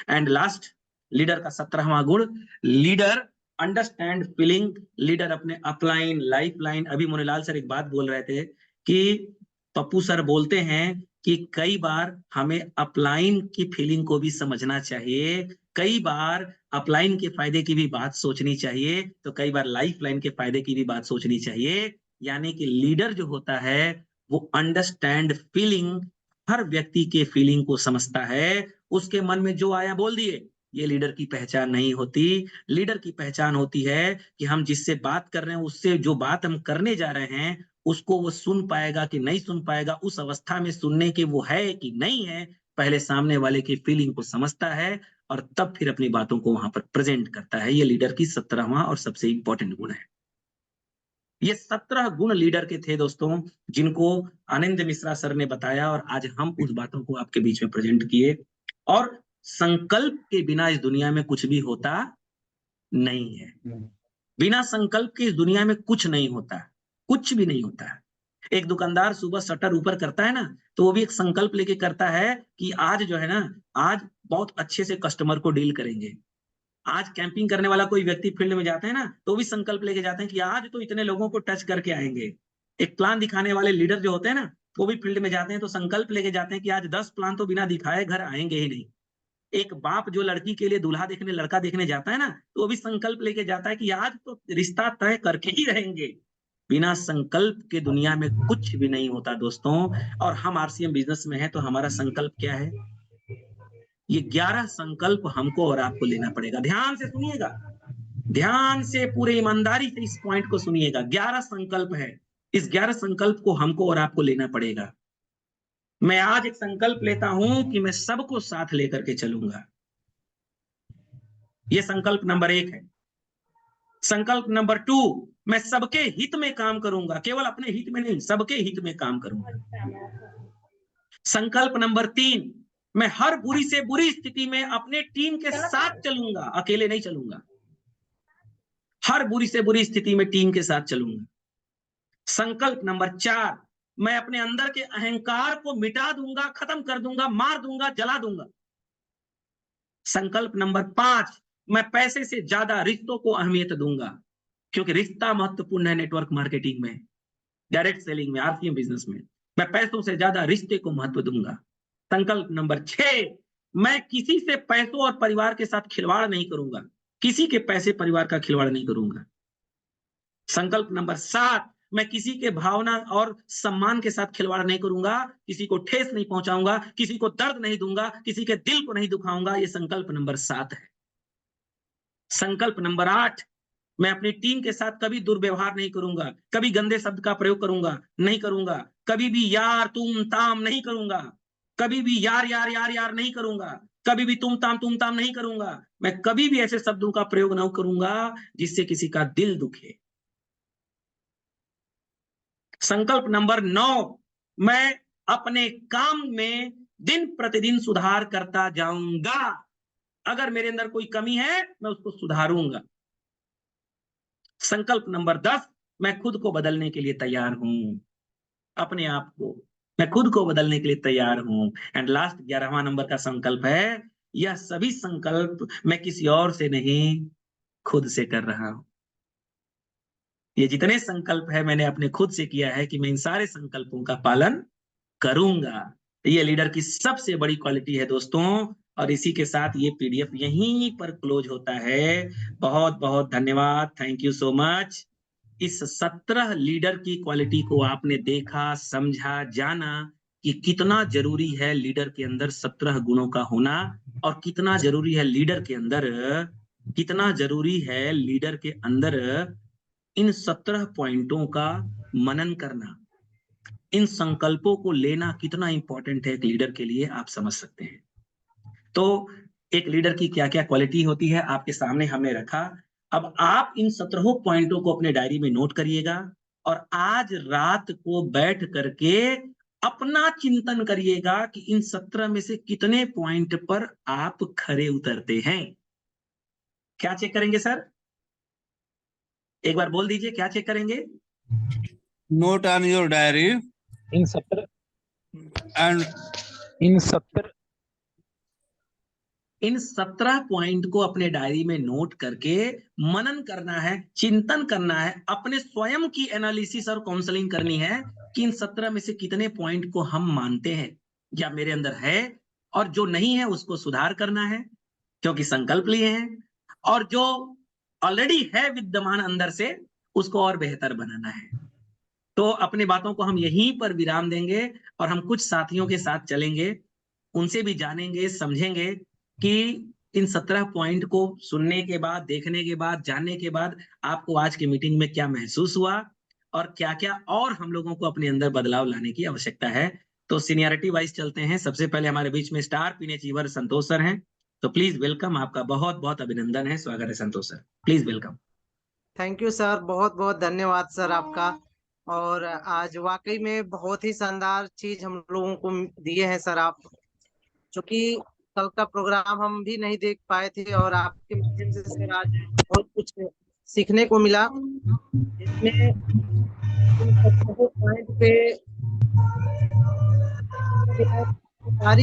एंड लास्ट, लीडर का 17वां गुण, लीडर अंडरस्टैंड फीलिंग। लीडर अपने अपलाइन, लाइफ लाइन, अभी मुनीलाल सर एक बात बोल रहे थे कि पप्पू सर बोलते हैं कि कई बार हमें अपलाइन की फीलिंग को भी समझना चाहिए, कई बार अपलाइन के फायदे की भी बात सोचनी चाहिए, तो कई बार लाइफ लाइन के फायदे की भी बात सोचनी चाहिए। यानी कि लीडर जो होता है वो अंडरस्टैंड फीलिंग, हर व्यक्ति के फीलिंग को समझता है, उसके मन में जो आया बोल दिए, ये लीडर की पहचान नहीं होती। लीडर की पहचान होती है कि हम जिससे बात कर रहे हैं उससे जो बात हम करने जा रहे हैं उसको वो सुन पाएगा कि नहीं सुन पाएगा, उस अवस्था में सुनने के वो है कि नहीं है, पहले सामने वाले की फीलिंग को समझता है और तब फिर अपनी बातों को वहां पर प्रेजेंट करता है। ये लीडर की 17वां और सबसे इंपॉर्टेंट गुण है। ये 17 गुण लीडर के थे दोस्तों, जिनको आनंद मिश्रा सर ने बताया और आज हम उस बातों को आपके बीच में प्रेजेंट किए। और संकल्प के बिना इस दुनिया में कुछ भी होता नहीं है, बिना संकल्प के इस दुनिया में कुछ नहीं होता, कुछ भी नहीं होता। एक दुकानदार सुबह शटर ऊपर करता है ना, तो वो भी एक संकल्प लेके करता है कि आज जो है ना, आज बहुत अच्छे से कस्टमर को डील करेंगे। आज कैंपिंग करने वाला कोई व्यक्ति फील्ड में जाता है ना, तो भी संकल्प लेके जाते हैं कि आज तो इतने लोगों को टच करके आएंगे। एक प्लान दिखाने वाले लीडर जो होते हैं ना, वो भी फील्ड में जाते हैं तो संकल्प लेके जाते हैं कि आज 10 प्लान तो बिना दिखाए घर आएंगे ही नहीं। एक बाप जो लड़की के लिए दूल्हा देखने, लड़का देखने जाता है ना, तो वो भी संकल्प लेके जाता है कि आज तो रिश्ता तय करके ही रहेंगे। बिना संकल्प के दुनिया में कुछ भी नहीं होता दोस्तों। और हम आरसीएम बिजनेस में हैं तो हमारा संकल्प क्या है? ये 11 संकल्प हमको और आपको लेना पड़ेगा। ध्यान से सुनिएगा, ध्यान से पूरे ईमानदारी से इस पॉइंट को सुनिएगा। 11 संकल्प है, इस 11 संकल्प को हमको और आपको लेना पड़ेगा। मैं आज एक संकल्प लेता हूं कि मैं सबको साथ लेकर के चलूंगा। यह संकल्प नंबर 1 है। संकल्प नंबर 2, मैं सबके हित में काम करूंगा, केवल अपने हित में नहीं, सबके हित में काम करूंगा। संकल्प नंबर 3, मैं हर बुरी से बुरी स्थिति में अपने टीम के साथ चलूंगा, अकेले नहीं चलूंगा। हर बुरी से बुरी स्थिति में टीम के साथ चलूंगा। संकल्प नंबर 4, मैं अपने अंदर के अहंकार को मिटा दूंगा, खत्म कर दूंगा, मार दूंगा, जला दूंगा। संकल्प नंबर 5, मैं पैसे से ज्यादा रिश्तों को अहमियत दूंगा, क्योंकि रिश्ता महत्वपूर्ण है नेटवर्क मार्केटिंग में। डायरेक्ट सेलिंग में, आरसीएम बिजनेस में। मैं पैसों से ज्यादा रिश्ते को महत्व दूंगा। संकल्प नंबर 6, मैं किसी से पैसों और परिवार के साथ खिलवाड़ नहीं करूंगा, किसी के पैसे परिवार का खिलवाड़ नहीं करूंगा। संकल्प नंबर 7, मैं किसी के भावना और सम्मान के साथ खिलवाड़ नहीं करूंगा, किसी को ठेस नहीं पहुंचाऊंगा, किसी को दर्द नहीं दूंगा, किसी के दिल को नहीं दुखाऊंगा। ये संकल्प नंबर 7 है। संकल्प नंबर 8, मैं अपनी टीम के साथ कभी दुर्व्यवहार नहीं करूंगा, कभी गंदे शब्द का प्रयोग नहीं करूंगा, कभी भी यार तुम ताम नहीं करूंगा, कभी भी यार यार यार यार नहीं करूंगा, कभी भी तुम ताम नहीं करूंगा। मैं कभी भी ऐसे शब्दों का प्रयोग नहीं करूंगा जिससे किसी का दिल दुखे। संकल्प नंबर 9, मैं अपने काम में दिन प्रतिदिन सुधार करता जाऊंगा। अगर मेरे अंदर कोई कमी है मैं उसको सुधारूंगा। संकल्प नंबर 10, मैं खुद को बदलने के लिए तैयार हूं। अपने आप को मैं खुद को बदलने के लिए तैयार हूं। एंड लास्ट 11वां नंबर का संकल्प है, यह सभी संकल्प मैं किसी और से नहीं, खुद से कर रहा हूं। ये जितने संकल्प है मैंने अपने खुद से किया है कि मैं इन सारे संकल्पों का पालन करूंगा। ये लीडर की सबसे बड़ी क्वालिटी है दोस्तों। और इसी के साथ ये पीडीएफ यहीं पर क्लोज होता है। बहुत बहुत धन्यवाद, थैंक यू सो मच। इस 17 लीडर की क्वालिटी को आपने देखा, समझा, जाना कि कितना जरूरी है लीडर के अंदर 17 गुणों का होना, और कितना जरूरी है लीडर के अंदर इन 17 पॉइंटों का मनन करना, इन संकल्पों को लेना कितना इंपॉर्टेंट है एक लीडर के लिए, आप समझ सकते हैं। तो एक लीडर की क्या क्या क्वालिटी होती है आपके सामने हमने रखा। अब आप इन 17 पॉइंटों को अपने डायरी में नोट करिएगा और आज रात को बैठ करके अपना चिंतन करिएगा कि इन 17 में से कितने पॉइंट पर आप खरे उतरते हैं। क्या चेक करेंगे सर? एक बार बोल दीजिए, क्या चेक करेंगे? Note on your diary in 17 and in 17 point को अपने डायरी में नोट करके मनन करना है, चिंतन करना है, अपने स्वयं की एनालिसिस और काउंसलिंग करनी है कि इन 17 में से कितने पॉइंट को हम मानते हैं या मेरे अंदर है, और जो नहीं है उसको सुधार करना है क्योंकि संकल्प लिए हैं, और जो ऑलरेडी है विद्यमान अंदर से उसको और बेहतर बनाना है। तो अपनी बातों को हम यहीं पर विराम देंगे और हम कुछ साथियों के साथ चलेंगे, उनसे भी जानेंगे, समझेंगे कि इन 17 पॉइंट को सुनने के बाद, देखने के बाद, जानने के बाद आपको आज की मीटिंग में क्या महसूस हुआ और क्या-क्या और हम लोगों को अपने अंदर बदलाव लाने की आवश्यकता है। तो सीनियरिटी वाइज चलते हैं। सबसे पहले हमारे बीच में स्टार पीने अचीवर संतोष सर हैं, तो प्लीज वेलकम। आपका बहुत बहुत अभिनंदन है, स्वागत है Santosh sir, please welcome. Thank you sir, बहुत बहुत धन्यवाद सर आपका। और आज वाकई में बहुत ही शानदार चीज हम लोगों को दिए हैं सर आप, क्योंकि कल का प्रोग्राम हम भी नहीं देख पाए थे और आपके माध्यम से सर आज बहुत कुछ सीखने को मिला। इसमें पॉइंट पे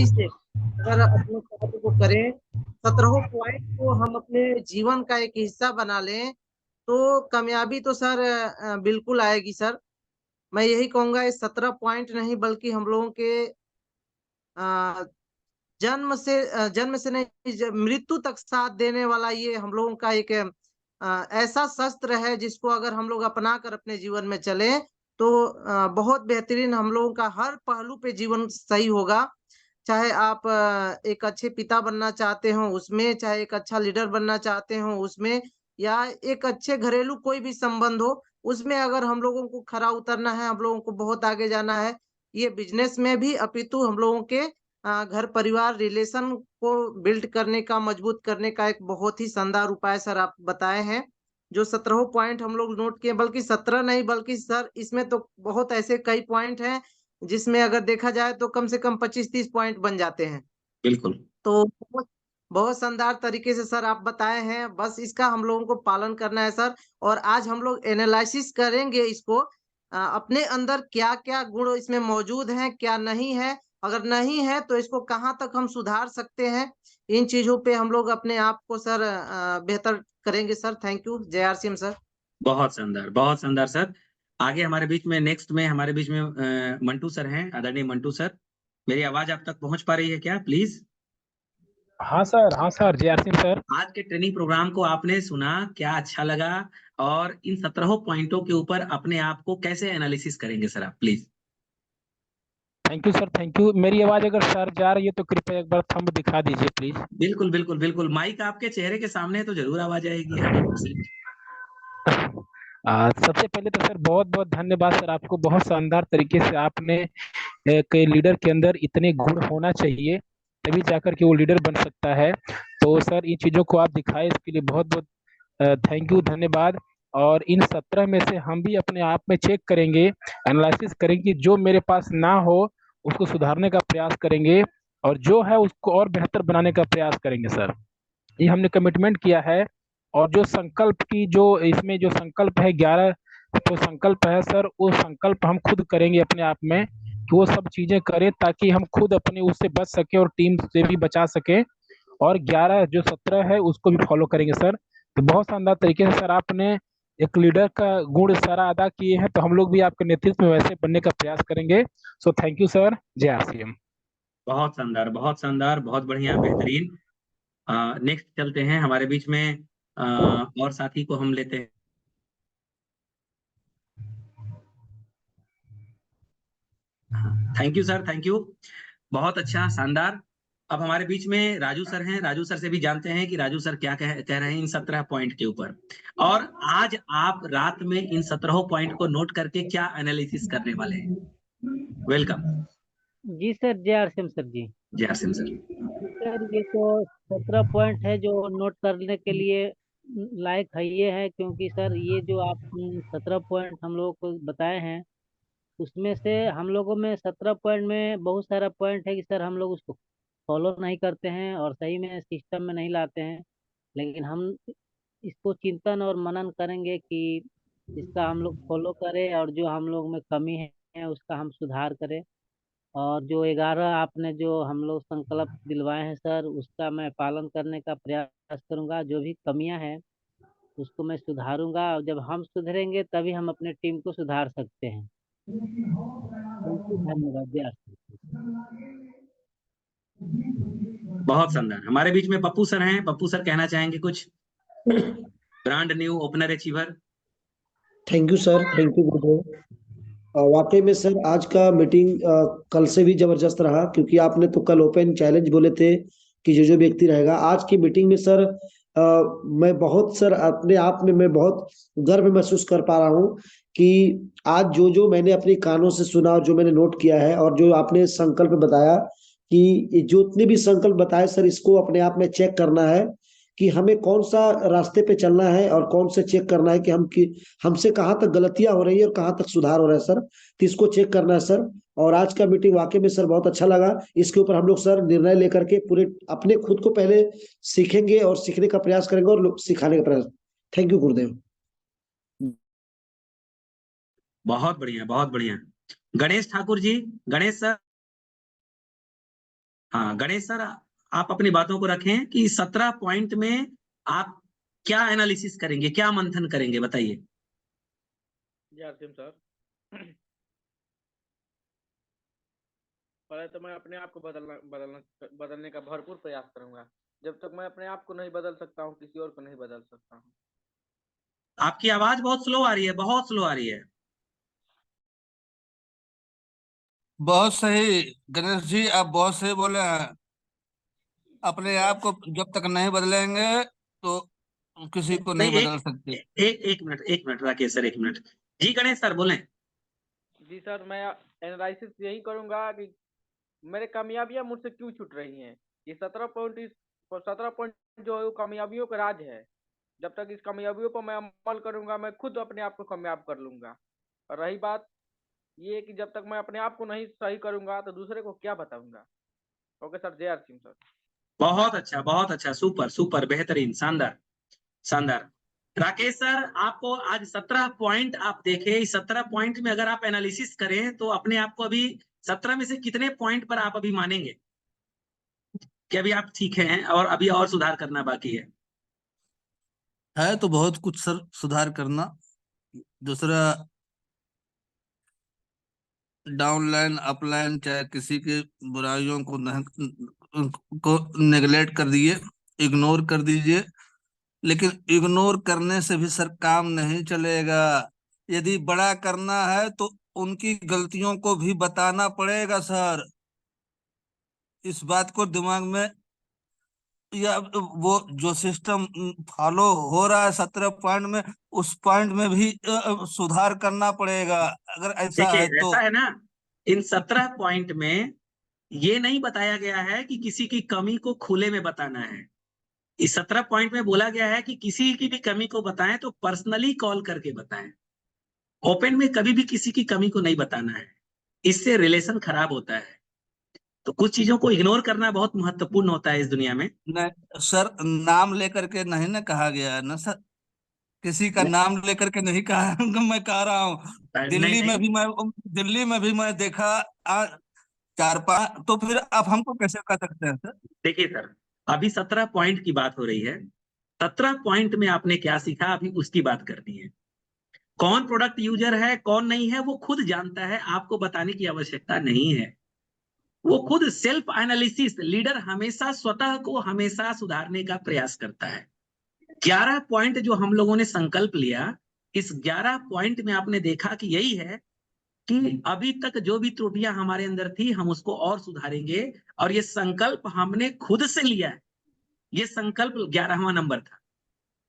से अगर अपने कार्य को करें, 17 पॉइंट को हम अपने जीवन का एक हिस्सा बना लें तो कामयाबी तो सर बिल्कुल आएगी सर। मैं यही कहूंगा, ये 17 पॉइंट नहीं बल्कि हम लोगों के जन्म से नहीं, मृत्यु तक साथ देने वाला ये हम लोगों का एक ऐसा शस्त्र है जिसको अगर हम लोग अपना कर अपने जीवन में चले तो बहुत बेहतरीन हम लोगों का हर पहलू पे जीवन सही होगा। चाहे आप एक अच्छे पिता बनना चाहते हो उसमें, चाहे एक अच्छा लीडर बनना चाहते हो उसमें, या एक अच्छे घरेलू कोई भी संबंध हो उसमें, अगर हम लोगों को खरा उतरना है, हम लोगों को बहुत आगे जाना है, ये बिजनेस में भी अपितु हम लोगों के घर परिवार रिलेशन को बिल्ड करने का, मजबूत करने का एक बहुत ही शानदार उपाय सर आप बताए हैं। जो 17 पॉइंट हम लोग नोट किए, बल्कि 17 नहीं बल्कि सर इसमें तो बहुत ऐसे कई पॉइंट हैं जिसमें अगर देखा जाए तो कम से कम 25-30 पॉइंट बन जाते हैं। बिल्कुल। तो बहुत बहुत शानदार तरीके से सर आप बताए हैं, बस इसका हम लोगों को पालन करना है सर। और आज हम लोग एनालिसिस करेंगे इसको, अपने अंदर क्या क्या गुण इसमें मौजूद हैं, क्या नहीं है, अगर नहीं है तो इसको कहाँ तक हम सुधार सकते हैं, इन चीजों पे हम लोग अपने आप को सर बेहतर करेंगे सर। थैंक यू, जय आरसीएम सर। बहुत शानदार सर। आगे हमारे बीच में नेक्स्ट में हमारे बीच में मंटू सर हैं, आदरणीय मंटू सर। मेरी आवाज आप तक पहुंच पा रही है क्या प्लीज? हाँ sir J are Singh sir. आज के ट्रेनिंग प्रोग्राम को आपने सुना, क्या अच्छा लगा? और इन 17 पॉइंटों के ऊपर अपने आप को कैसे एनालिसिस करेंगे सर आप please? Thank you sir, thank you. मेरी आवाज अगर सर जा रही है तो कृपया एक बार थंब दिखा दीजिए प्लीज। बिल्कुल बिल्कुल बिल्कुल, माइक आपके चेहरे के सामने है तो जरूर आवाज आएगी 100%। सबसे पहले तो सर बहुत बहुत धन्यवाद सर, आपको बहुत शानदार तरीके से आपने एक लीडर के अंदर इतने गुण होना चाहिए तभी जाकर के वो लीडर बन सकता है। तो सर इन चीजों को आप दिखाए इसके लिए बहुत बहुत थैंक यू, धन्यवाद। और इन 17 में से हम भी अपने आप में चेक करेंगे, एनालिसिस करेंगे, जो मेरे पास ना हो उसको सुधारने का प्रयास करेंगे और जो है उसको और बेहतर बनाने का प्रयास करेंगे सर। ये हमने कमिटमेंट किया है। और जो संकल्प की जो इसमें जो संकल्प है 11 जो संकल्प है सर, वो संकल्प हम खुद करेंगे अपने आप में कि वो सब चीजें करें ताकि हम खुद अपने उससे बच सके और टीम से भी बचा सके। और 11 जो 17 है उसको भी फॉलो करेंगे सर। तो बहुत शानदार तरीके से सर आपने एक लीडर का गुण सारा अदा किए हैं, तो हम लोग भी आपके नेतृत्व में वैसे बनने का प्रयास करेंगे। सो थैंक यू सर, जय आरसीएम। बहुत शानदार, बहुत शानदार, बहुत बढ़िया, बेहतरीन। नेक्स्ट चलते हैं हमारे बीच में और साथी को हम लेते हैं। Thank you sir, thank you, बहुत अच्छा, शानदार। अब हमारे बीच में राजू सर हैं। राजू सर से भी जानते हैं कि राजू सर क्या कह रहे हैं इन 17 पॉइंट के ऊपर। और आज आप रात में इन 17 पॉइंट को नोट करके क्या एनालिसिस करने वाले हैं? वेलकम। जी सर, जय आर सिंह सर जी। जय सिंह सर। सर ये तो 17 पॉइंट है जो नोट करने के लिए लायक है, ये है क्योंकि सर ये जो आप 17 पॉइंट हम लोगों को बताए हैं उसमें से हम लोगों में 17 पॉइंट में बहुत सारा पॉइंट है कि सर हम लोग उसको फॉलो नहीं करते हैं और सही में सिस्टम में नहीं लाते हैं। लेकिन हम इसको चिंतन और मनन करेंगे कि इसका हम लोग फॉलो करें और जो हम लोग में कमी है उसका हम सुधार करें। और जो 11 आपने जो हम लोग संकल्प दिलवाए हैं सर उसका मैं पालन करने का प्रयास करूंगा। जो भी कमियां हैं उसको मैं सुधारूंगा और जब हम सुधरेंगे तभी हम अपने टीम को सुधार सकते हैं। थैंक यू, धन्यवाद, जय आर सिंह। बहुत शानदार। हमारे बीच में पप्पू सर हैं। पप्पू सर कहना चाहेंगे कुछ? Brand new opener achiever. Thank you sir, thank you गुरुदेव। वाकई में सर आज का मीटिंग कल से भी जबरदस्त रहा, क्योंकि आपने तो कल ओपन चैलेंज बोले थे कि जो व्यक्ति रहेगा। आज की मीटिंग में सर मैं बहुत सर अपने आप में मैं बहुत गर्व महसूस कर पा रहा हूँ कि आज जो मैंने अपने कानों से सुना और जो मैंने नोट किया है और जो आपने संकल्प बताया कि जो इतने भी संकल्प बताए सर, इसको अपने आप में चेक करना है कि हमें कौन सा रास्ते पे चलना है और कौन से चेक करना है कि हमसे कहाँ तक गलतियां हो रही है और कहाँ तक सुधार हो रहा है सर। तो इसको चेक करना है सर। और आज का मीटिंग वाकई में सर बहुत अच्छा लगा। इसके ऊपर हम लोग सर निर्णय लेकर के पूरे अपने खुद को पहले सीखेंगे और सीखने का प्रयास करेंगे और सिखाने का प्रयास। थैंक यू गुरुदेव। बहुत बढ़िया, बहुत बढ़िया। गणेश ठाकुर जी, गणेश सर। हाँ गणेश सर, आप अपनी बातों को रखें कि 17 पॉइंट में आप क्या एनालिसिस करेंगे, क्या मंथन करेंगे, बताइए। सर पहले तो मैं अपने आप को बदलने का भरपूर प्रयास करूंगा। जब तक मैं अपने आप को नहीं बदल सकता हूँ किसी और को नहीं बदल सकता हूँ। आपकी आवाज बहुत स्लो आ रही है, बहुत स्लो आ रही है। बहुत सही गणेश जी, आप बहुत सही बोले हैं। अपने आप को जब तक नहीं बदलेंगे तो किसी को नहीं बदल सकते। एक मिनट राकेश सर, एक मिनट। जी गणेश सर बोलें। जी सर, मैं एनालिसिस यही करूंगा कि मेरे कामयाबियां मुझसे क्यों छूट रही हैं। ये 17 पॉइंट जो है वो कामयाबियों का राज है। जब तक इस कामयाबियों पर मैं अमल करूंगा मैं खुद अपने आप को कामयाब कर लूंगा। और रही बात ये कि जब तक मैं अपने आप को नहीं सही करूंगा तो दूसरे को क्या बताऊंगा। ओके सर, जय आर सिंह सर। बहुत अच्छा, सुपर सुपर, बेहतरीन, शानदार शानदार। राकेश सर, आपको आज 17 पॉइंट आप देखे, इस 17 पॉइंट में अगर आप एनालिसिस करें तो अपने आप को अभी 17 में से कितने पॉइंट पर आप अभी मानेंगे कि अभी आप ठीक हैं और अभी और सुधार करना बाकी है? तो बहुत कुछ सर सुधार करना। दूसरा डाउनलाइन अपलाइन चाहे किसी की बुराइयों को नेगलेक्ट कर दिए, इग्नोर कर दीजिए। लेकिन इग्नोर करने से भी सर काम नहीं चलेगा। यदि बड़ा करना है तो उनकी गलतियों को भी बताना पड़ेगा सर। इस बात को दिमाग में, या वो जो सिस्टम फॉलो हो रहा है 17 पॉइंट में, उस पॉइंट में भी सुधार करना पड़ेगा अगर ऐसा देखिए है तो। ऐसा है ना, इन 17 पॉइंट में ये नहीं बताया गया है कि किसी की कमी को खुले में बताना है। इस 17 पॉइंट में बोला गया है कि किसी की भी कमी को बताएं तो पर्सनली कॉल करके बताएं। ओपन में कभी भी किसी की कमी को नहीं बताना है, इससे रिलेशन खराब होता है। तो कुछ चीजों को इग्नोर करना बहुत महत्वपूर्ण होता है इस दुनिया में। नहीं सर, नाम लेकर के नहीं ना कहा गया है ना सर, किसी का नाम लेकर के नहीं कहा मैं कह रहा हूँ। नहीं नहीं, दिल्ली में भी मैं देखा चार पांच, तो फिर आप हमको कैसे कह सकते हैं सर? देखिए सर, अभी 17 पॉइंट की बात हो रही है। 17 पॉइंट में आपने क्या सीखा, अभी उसकी बात करनी है। कौन प्रोडक्ट यूजर है कौन नहीं है वो खुद जानता है, आपको बताने की आवश्यकता नहीं है। वो खुद सेल्फ एनालिसिस, लीडर हमेशा स्वतः को हमेशा सुधारने का प्रयास करता है। 11 पॉइंट जो हम लोगों ने संकल्प लिया, इस 11 पॉइंट में आपने देखा कि यही है कि अभी तक जो भी त्रुटियां हमारे अंदर थी हम उसको और सुधारेंगे, और ये संकल्प हमने खुद से लिया है। ये संकल्प 11वां नंबर था।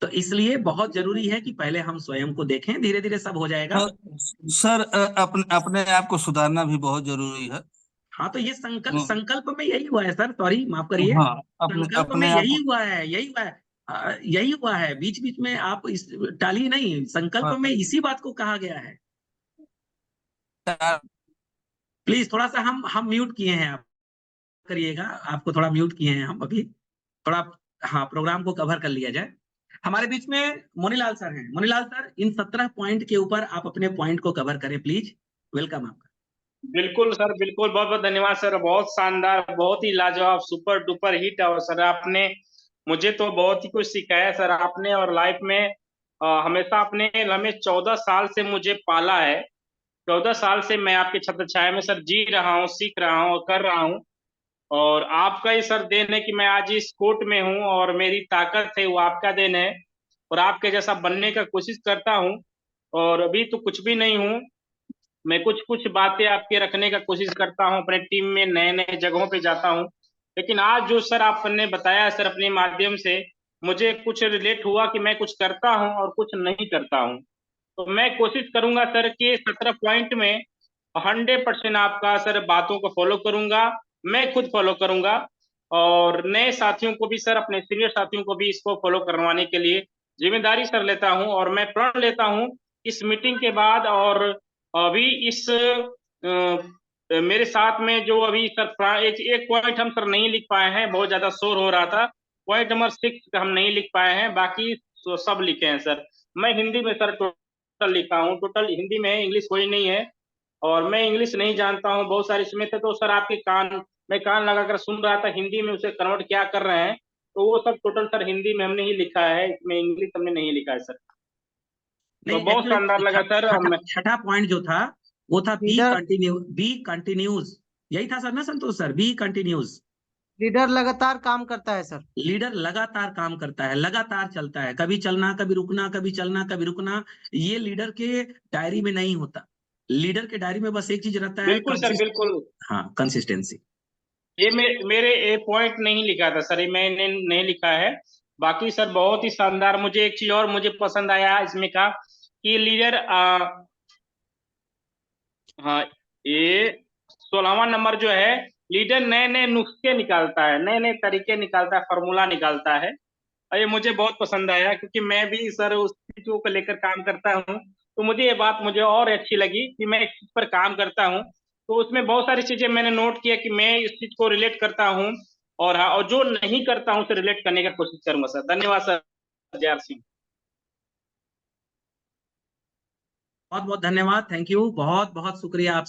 तो इसलिए बहुत जरूरी है कि पहले हम स्वयं को देखें, धीरे धीरे सब हो जाएगा। सर अपने अपने आप को सुधारना भी बहुत जरूरी है। हाँ, तो ये संकल्प में यही हुआ है सर, सॉरी माफ करिए, हाँ, अपने संकल्प में अपने आप यही को। हुआ है, यही हुआ है। यही हुआ है, बीच बीच में आप इस टालिए नहीं, संकल्प हाँ, में इसी बात को कहा गया है। प्लीज थोड़ा सा हम म्यूट किए हैं, आप करिएगा, आपको थोड़ा म्यूट किए हैं हम अभी, थोड़ा। हाँ, प्रोग्राम को कवर कर लिया जाए। हमारे बीच में मोनीलाल सर हैं। मोनीलाल सर, इन 17 पॉइंट के ऊपर आप अपने पॉइंट को कवर करें प्लीज। वेलकम आपका। बिल्कुल सर, बिल्कुल, बहुत बहुत धन्यवाद सर। बहुत शानदार, बहुत ही लाजवाब, सुपर डुपर हिट। और सर आपने मुझे तो बहुत ही कुछ सिखाया सर आपने, और लाइफ में हमेशा आपने हमें 14 साल से मुझे पाला है। 14 साल से मैं आपके छत्र छाया में सर जी रहा हूँ, सीख रहा हूँ और कर रहा हूँ। और आपका ही सर देन है कि मैं आज इस कोर्ट में हूँ, और मेरी ताकत है वो आपका देन है। और आपके जैसा बनने का कोशिश करता हूँ, और अभी तो कुछ भी नहीं हूँ। मैं कुछ कुछ बातें आपके रखने का कोशिश करता हूँ, अपने टीम में नए नए जगहों पे जाता हूँ। लेकिन आज जो सर आपने बताया सर अपने माध्यम से, मुझे कुछ रिलेट हुआ कि मैं कुछ करता हूँ और कुछ नहीं करता हूँ। तो मैं कोशिश करूंगा सर कि 17 पॉइंट में 100% आपका सर बातों को फॉलो करूंगा, मैं खुद फॉलो करूंगा। और नए साथियों को भी सर, अपने सीनियर साथियों को भी इसको फॉलो करवाने के लिए जिम्मेदारी सर लेता हूं। और मैं प्रण लेता हूं इस मीटिंग के बाद, और अभी इस मेरे साथ में जो अभी सर एक पॉइंट हम सर नहीं लिख पाए हैं, बहुत ज्यादा शोर हो रहा था। पॉइंट नंबर 6 हम नहीं लिख पाए हैं, बाकी सब लिखे हैं सर। मैं हिंदी में सर टोटल लिखा हूँ, टोटल हिंदी में है, इंग्लिश कोई नहीं है। और मैं इंग्लिश नहीं जानता हूँ, बहुत सारे इसमें थे, तो सर आपके मैं कान लगाकर सुन रहा था, हिंदी में उसे कन्वर्ट क्या कर रहे हैं। तो वो सब टोटल सर हिंदी में हमने ही लिखा है, इसमें इंग्लिश हमने नहीं लिखा है सर। तो नहीं, बहुत एक्चुअली शानदार लगा सर। छठा पॉइंट जो था वो था लीडर बी कंटिन्यूज, यही था सर ना संतोष सर, बी कंटिन्यूज। लीडर लगातार काम करता है सर। लीडर लगातार काम करता है, लगातार चलता है, कभी चलना कभी रुकना, कभी चलना कभी रुकना। ये लीडर के डायरी में नहीं होता। लीडर के डायरी में बस एक चीज रहता है, बिल्कुल सर, बिल्कुल। हाँ, कंसिस्टेंसी। ये मेरे पॉइंट नहीं लिखा था सर, ये मैंने नहीं लिखा है। बाकी सर बहुत ही शानदार। मुझे एक चीज और मुझे पसंद आया इसमें का, कि लीडर हाँ, ये 16वां नंबर जो है, लीडर नए नए नुस्खे निकालता है, नए नए तरीके निकालता है, फॉर्मूला निकालता है। और ये मुझे बहुत पसंद आया, क्योंकि मैं भी सर उस चीजों को लेकर काम करता हूँ। तो मुझे ये बात मुझे और अच्छी लगी कि मैं इस चीज पर काम करता हूँ। तो उसमें बहुत सारी चीजें मैंने नोट किया कि मैं इस चीज को रिलेट करता हूँ। और हाँ, और जो नहीं करता हूँ उसे रिलेट करने का कोशिश करूंगा सर। धन्यवाद सर जय सिंह। बहुत बहुत धन्यवाद, थैंक यू, बहुत बहुत शुक्रिया आप